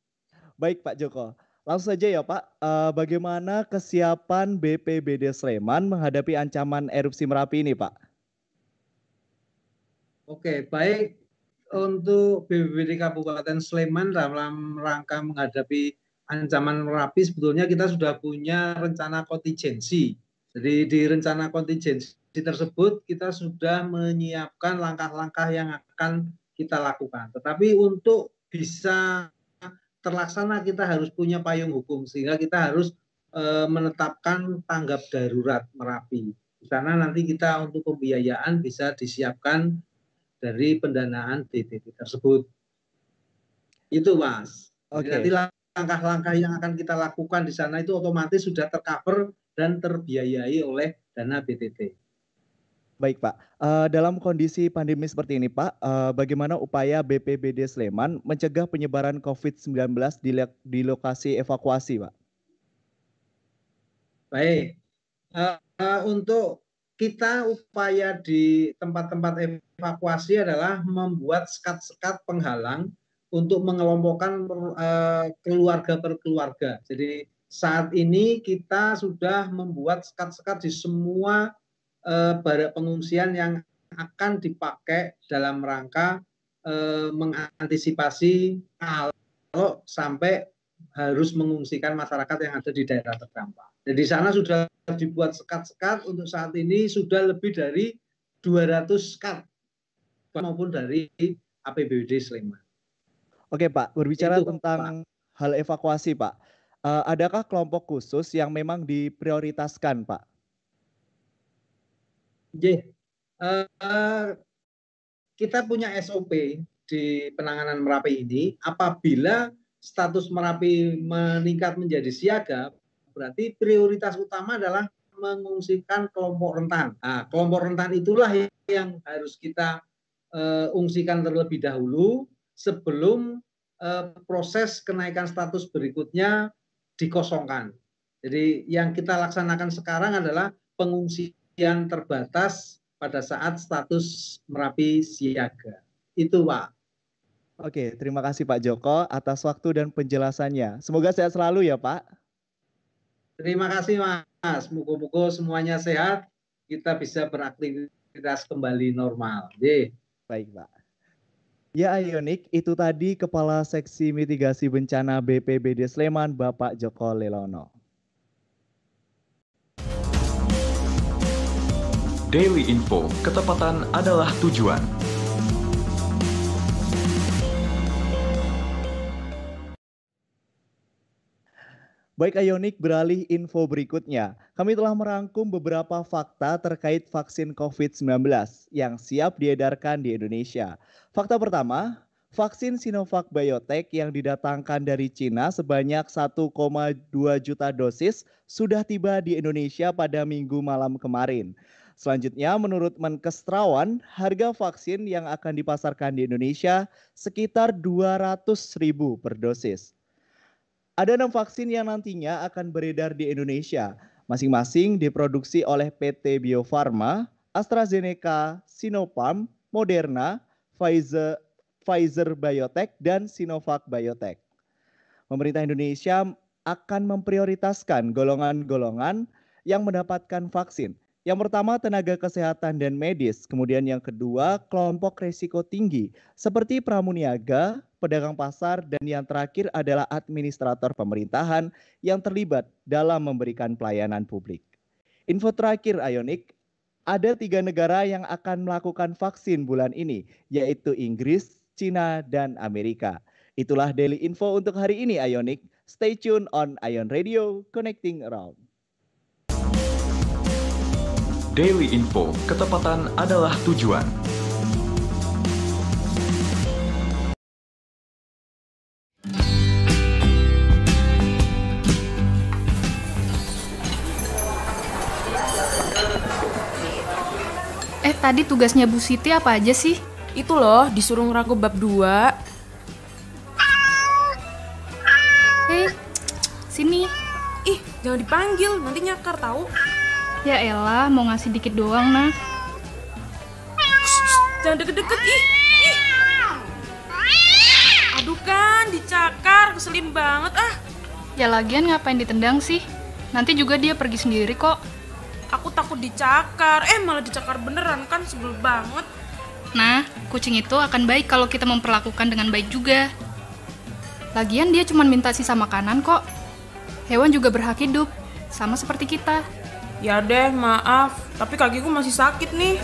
Baik Pak Joko, langsung saja ya Pak, bagaimana kesiapan BPBD Sleman menghadapi ancaman erupsi Merapi ini Pak? Oke, baik. Untuk BPBD Kabupaten Sleman dalam rangka menghadapi ancaman Merapi, sebetulnya kita sudah punya rencana kontingensi. Jadi di rencana kontingensi tersebut kita sudah menyiapkan langkah-langkah yang akan kita lakukan. Tetapi untuk bisa terlaksana kita harus punya payung hukum, sehingga kita harus menetapkan tanggap darurat Merapi. Di sana nanti kita untuk pembiayaan bisa disiapkan dari pendanaan BPBD tersebut. Itu Mas. Jadi nanti langkah-langkah yang akan kita lakukan di sana itu otomatis sudah tercover dan terbiayai oleh dana BTT. Baik Pak, dalam kondisi pandemi seperti ini Pak, bagaimana upaya BPBD Sleman mencegah penyebaran COVID-19 di lokasi evakuasi Pak? Baik, untuk kita upaya di tempat-tempat evakuasi adalah membuat sekat-sekat penghalang untuk mengelompokkan keluarga per keluarga. Jadi saat ini kita sudah membuat sekat-sekat di semua barak pengungsian yang akan dipakai dalam rangka mengantisipasi kalau sampai harus mengungsikan masyarakat yang ada di daerah terdampak. Jadi di sana sudah dibuat sekat-sekat, untuk saat ini sudah lebih dari 200 sekat maupun dari APBD Sleman. Oke Pak, berbicara tentang hal evakuasi Pak, adakah kelompok khusus yang memang diprioritaskan Pak? Kita punya SOP di penanganan Merapi ini. Apabila status Merapi meningkat menjadi siaga, berarti prioritas utama adalah mengungsikan kelompok rentan. Nah, kelompok rentan itulah yang harus kita ungsikan terlebih dahulu sebelum proses kenaikan status berikutnya dikosongkan. Jadi yang kita laksanakan sekarang adalah pengungsian terbatas pada saat status Merapi siaga. Itu Pak. Oke, terima kasih Pak Joko atas waktu dan penjelasannya. Semoga sehat selalu ya Pak. Terima kasih Mas. Moga-moga semuanya sehat, kita bisa beraktivitas kembali normal. Baik Pak. Ya Ionic, itu tadi Kepala Seksi Mitigasi Bencana BPBD Sleman, Bapak Joko Lelono. Daily Info, ketepatan adalah tujuan. Baik Ionic, beralih info berikutnya. Kami telah merangkum beberapa fakta terkait vaksin COVID-19 yang siap diedarkan di Indonesia. Fakta pertama, vaksin Sinovac Biotech yang didatangkan dari Cina sebanyak 1,2 juta dosis sudah tiba di Indonesia pada Minggu malam kemarin. Selanjutnya, menurut Menkes Terawan, harga vaksin yang akan dipasarkan di Indonesia sekitar 200.000 per dosis. Ada 6 vaksin yang nantinya akan beredar di Indonesia, masing-masing diproduksi oleh PT Bio Farma, AstraZeneca, Sinopharm, Moderna, Pfizer Biotech, dan Sinovac Biotech. Pemerintah Indonesia akan memprioritaskan golongan-golongan yang mendapatkan vaksin. Yang pertama, tenaga kesehatan dan medis. Kemudian yang kedua, kelompok risiko tinggi seperti pramuniaga, pedagang pasar, dan yang terakhir adalah administrator pemerintahan yang terlibat dalam memberikan pelayanan publik. Info terakhir Ionic, ada 3 negara yang akan melakukan vaksin bulan ini, yaitu Inggris, Cina, dan Amerika. Itulah Daily Info untuk hari ini Ionic. Stay tune on Ion Radio, connecting around. Daily Info, ketepatan adalah tujuan. Tadi tugasnya Bu Siti apa aja sih? Itu loh, disuruh ngerangkum bab 2. Sini. Ih, jangan dipanggil, nanti nyakar tahu. Ya elah, mau ngasih dikit doang, nah. Jangan deket-deket, ih. Aduh kan, dicakar, keselin banget ah. Ya lagian ngapain ditendang sih? Nanti juga dia pergi sendiri kok. Aku takut dicakar, malah dicakar beneran kan, sebel banget. Nah, kucing itu akan baik kalau kita memperlakukan dengan baik juga. Lagian dia cuma minta sisa makanan kok. Hewan juga berhak hidup, sama seperti kita. Ya deh, maaf, tapi kakiku masih sakit nih.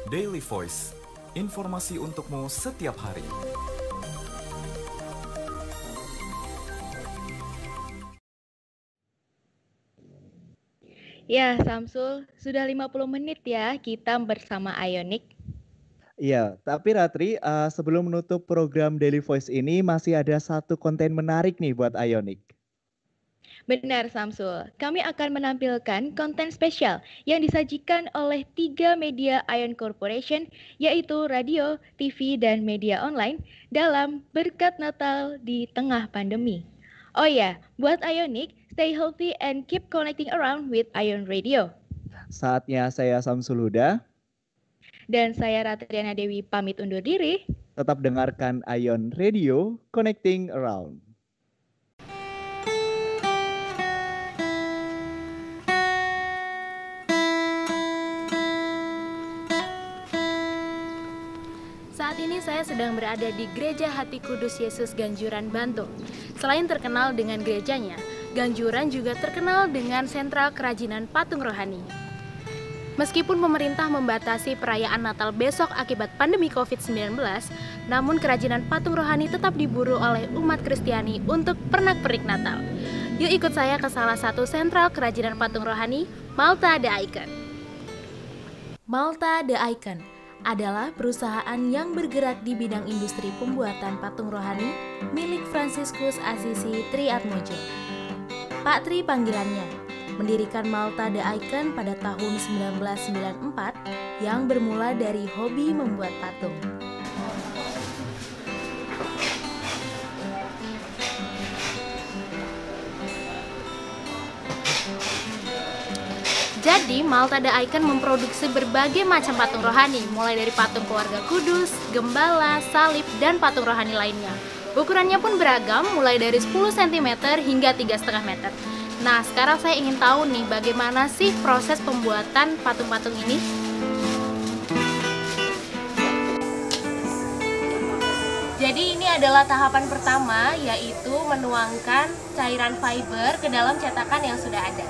Daily Voice, informasi untukmu setiap hari. Ya, Samsul, sudah 50 menit ya kita bersama Ionik. Iya, tapi Ratri, sebelum menutup program Daily Voice ini masih ada satu konten menarik nih buat Ionik. Benar, Samsul. Kami akan menampilkan konten spesial yang disajikan oleh 3 media Ion Corporation, yaitu radio, TV, dan media online dalam Berkat Natal di Tengah Pandemi. Oh ya, buat Ionik, stay healthy and keep connecting around with Ion Radio. Saatnya saya Samsul Huda. Dan saya Ratriana Dewi pamit undur diri. Tetap dengarkan Ion Radio, Connecting Around. Saat ini saya sedang berada di Gereja Hati Kudus Yesus Ganjuran, Bantul. Selain terkenal dengan gerejanya, Ganjuran juga terkenal dengan sentral kerajinan patung rohani. Meskipun pemerintah membatasi perayaan Natal besok akibat pandemi COVID-19, namun kerajinan patung rohani tetap diburu oleh umat Kristiani untuk pernak-pernik Natal. Yuk ikut saya ke salah satu sentral kerajinan patung rohani, Malta The Icon. Malta The Icon adalah perusahaan yang bergerak di bidang industri pembuatan patung rohani milik Fransiskus Assisi Triatmojo. Pak Tri panggilannya, mendirikan Malta The Icon pada tahun 1994 yang bermula dari hobi membuat patung. Jadi, Malta The Icon memproduksi berbagai macam patung rohani, mulai dari patung keluarga kudus, gembala, salib, dan patung rohani lainnya. Ukurannya pun beragam, mulai dari 10 cm hingga 3,5 meter. Nah, sekarang saya ingin tahu nih, bagaimana sih proses pembuatan patung-patung ini? Jadi ini adalah tahapan pertama, yaitu menuangkan cairan fiber ke dalam cetakan yang sudah ada.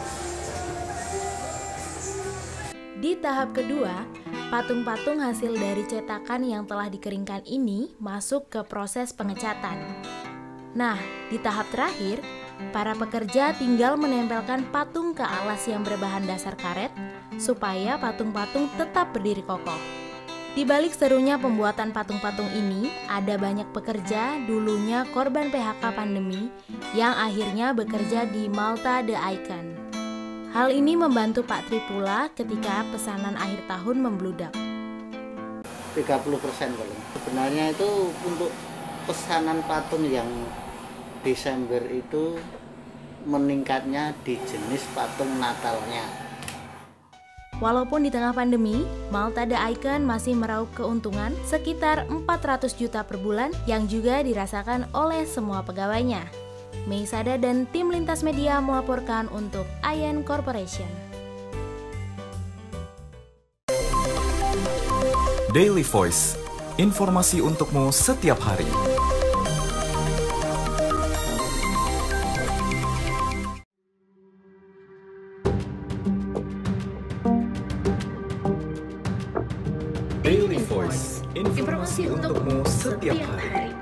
Di tahap kedua, patung-patung hasil dari cetakan yang telah dikeringkan ini masuk ke proses pengecatan. Nah, di tahap terakhir, para pekerja tinggal menempelkan patung ke alas yang berbahan dasar karet supaya patung-patung tetap berdiri kokoh. Di balik serunya pembuatan patung-patung ini, ada banyak pekerja dulunya korban PHK pandemi yang akhirnya bekerja di Malta The Icon. Hal ini membantu Pak Tri pula ketika pesanan akhir tahun membludak. 30% kalau. Sebenarnya itu untuk pesanan patung yang Desember itu meningkatnya di jenis patung Natalnya. Walaupun di tengah pandemi, Malta The Icon masih meraup keuntungan sekitar 400 juta per bulan yang juga dirasakan oleh semua pegawainya. Meisada dan tim Lintas Media melaporkan untuk Ion Corporation. Daily Voice, informasi untukmu setiap hari. Daily Voice, informasi untukmu setiap hari.